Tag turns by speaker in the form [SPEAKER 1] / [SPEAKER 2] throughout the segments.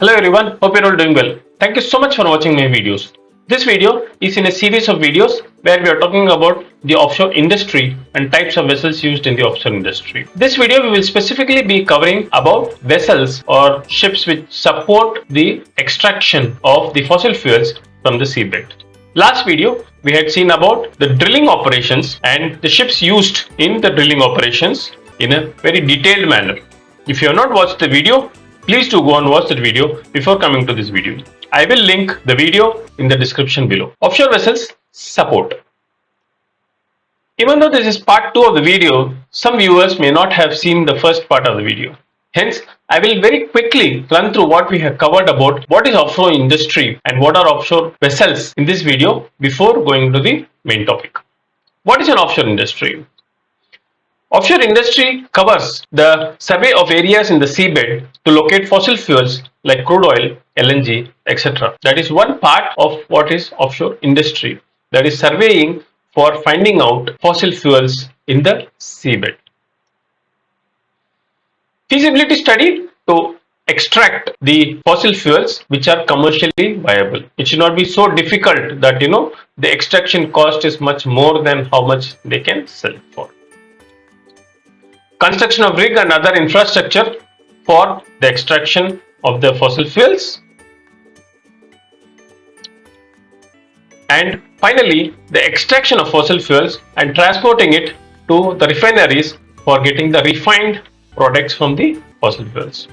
[SPEAKER 1] Hello everyone, hope you're all doing well. Thank you so much for watching my videos. This video is in a series of videos where we are talking about the offshore industry and types of vessels used in the offshore industry. This video we will specifically be covering about vessels or ships which support the extraction of the fossil fuels from the seabed. Last video we had seen about the drilling operations and the ships used in the drilling operations in a very detailed manner. If you have not watched the video, please do go and watch that video before coming to this video. I will link the video in the description below. Offshore vessels support. Even though this is part 2 of the video, some viewers may not have seen the first part of the video. Hence, I will very quickly run through what we have covered about what is offshore industry and what are offshore vessels in this video before going to the main topic. What is an offshore industry? Offshore industry covers the survey of areas in the seabed to locate fossil fuels like crude oil, LNG, etc. That is one part of what is offshore industry. That is surveying for finding out fossil fuels in the seabed. Feasibility study to extract the fossil fuels which are commercially viable. It should not be so difficult that the extraction cost is much more than how much they can sell for. Construction of rig and other infrastructure for the extraction of the fossil fuels. And finally, the extraction of fossil fuels and transporting it to the refineries for getting the refined products from the fossil fuels.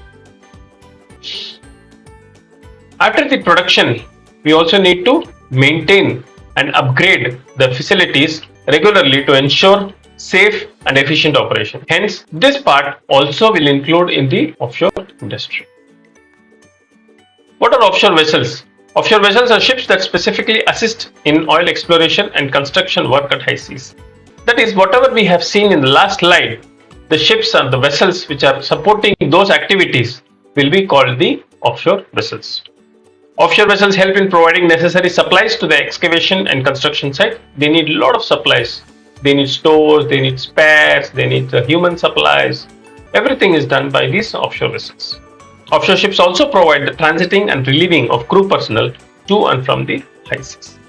[SPEAKER 1] After the production, we also need to maintain and upgrade the facilities regularly to ensure safe and efficient operation. Hence, this part also will include in the offshore industry. What are offshore vessels? Offshore vessels are ships that specifically assist in oil exploration and construction work at high seas. That is, whatever we have seen in the last slide, the ships and the vessels which are supporting those activities will be called the offshore vessels. Offshore vessels help in providing necessary supplies to the excavation and construction site. They need a lot of supplies. They need stores, they need spares, they need human supplies. Everything is done by these offshore vessels. Offshore ships also provide the transiting and relieving of crew personnel to and from the high seas.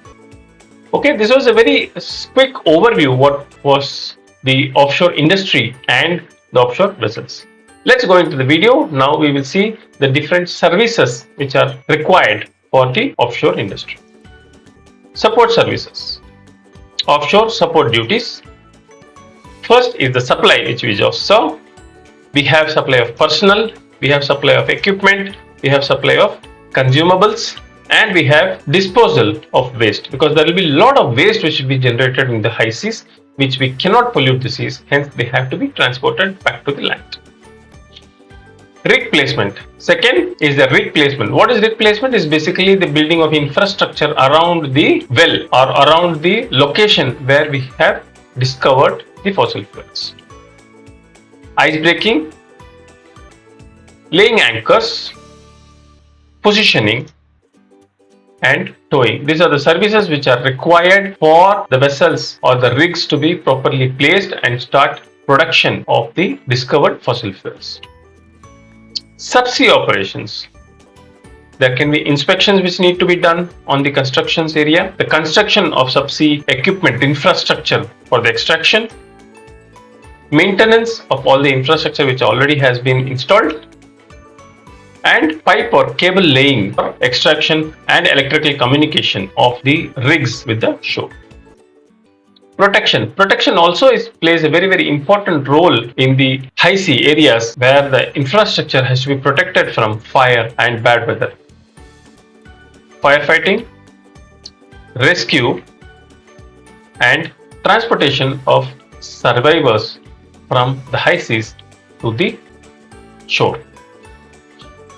[SPEAKER 1] Okay, this was a very quick overview what was the offshore industry and the offshore vessels. Let's go into the video. Now we will see the different services which are required for the offshore industry. Support services. Offshore support duties. First is the supply, which we just saw. We have supply of personnel, we have supply of equipment, we have supply of consumables, and we have disposal of waste, because there will be a lot of waste which will be generated in the high seas, which we cannot pollute the seas, hence they have to be transported back to the land. Rig placement. Second is the rig placement. What is rig placement? Is basically the building of infrastructure around the well or around the location where we have discovered the fossil fuels. Ice breaking, laying anchors, positioning, and towing. These are the services which are required for the vessels or the rigs to be properly placed and start production of the discovered fossil fuels. Subsea operations. There can be inspections which need to be done on the constructions area, the construction of subsea equipment infrastructure for the extraction, maintenance of all the infrastructure which already has been installed, and pipe or cable laying for extraction and electrical communication of the rigs with the shore. Protection. Protection also plays a very important role in the high sea areas where the infrastructure has to be protected from fire and bad weather. Firefighting, rescue, and transportation of survivors from the high seas to the shore.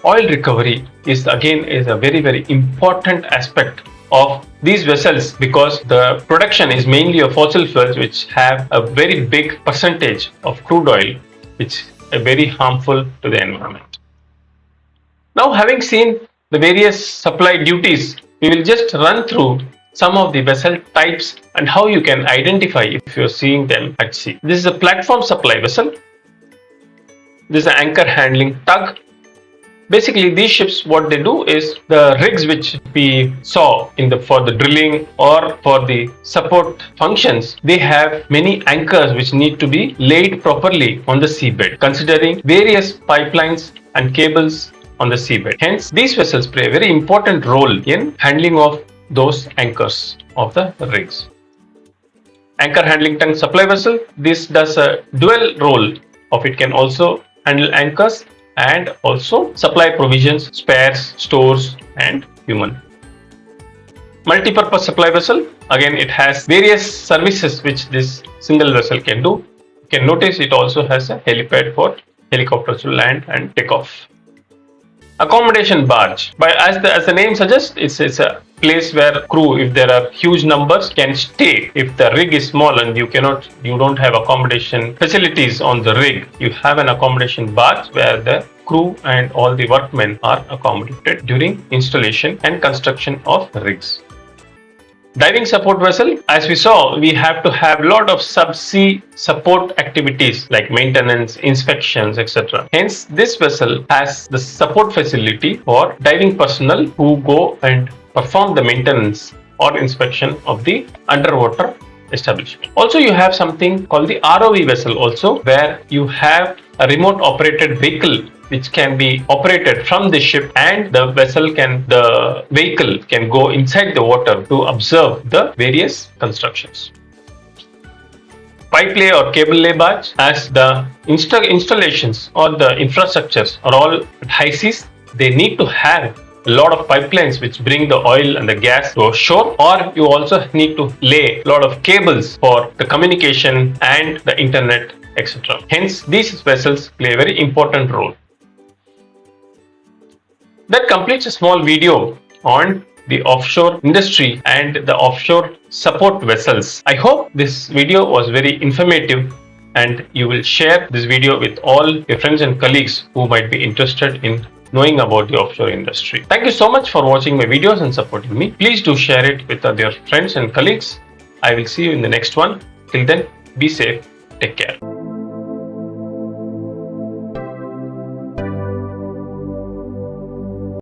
[SPEAKER 1] Oil recovery is a very important aspect of these vessels, because the production is mainly of fossil fuels which have a very big percentage of crude oil, which is very harmful to the environment. Now, having seen the various supply duties, we will just run through some of the vessel types and how you can identify if you are seeing them at sea. This is a platform supply vessel. This is an anchor handling tug. Basically, these ships, what they do is the rigs which we saw for the drilling or for the support functions, they have many anchors which need to be laid properly on the seabed, considering various pipelines and cables on the seabed. Hence, these vessels play a very important role in handling of those anchors of the rigs. Anchor handling tank supply vessel, this does a dual role of it can also handle anchors and also supply provisions, spares, stores and human. Multi-purpose supply vessel, again it has various services which this single vessel can do. You can notice it also has a helipad for helicopters to land and take off. Accommodation barge, as the name suggests, it's a place where crew, if there are huge numbers, can stay. If the rig is small and you don't have accommodation facilities on the rig, you have an accommodation barge where the crew and all the workmen are accommodated during installation and construction of rigs. Diving support vessel, as we saw, we have to have a lot of subsea support activities like maintenance, inspections, etc. Hence, this vessel has the support facility for diving personnel who go and perform the maintenance or inspection of the underwater establishment. Also, you have something called the ROV vessel also, where you have a remote operated vehicle which can be operated from the ship, and the vehicle can go inside the water to observe the various constructions. Pipe lay or cable lay barge, as the installations or the infrastructures are all at high seas, they need to have a lot of pipelines which bring the oil and the gas to shore, or you also need to lay a lot of cables for the communication and the internet, etc. Hence, these vessels play a very important role. That completes a small video on the offshore industry and the offshore support vessels. I hope this video was very informative and you will share this video with all your friends and colleagues who might be interested in knowing about the offshore industry. Thank you so much for watching my videos and supporting me. Please do share it with your friends and colleagues. I will see you in the next one. Till then, be safe. Take care.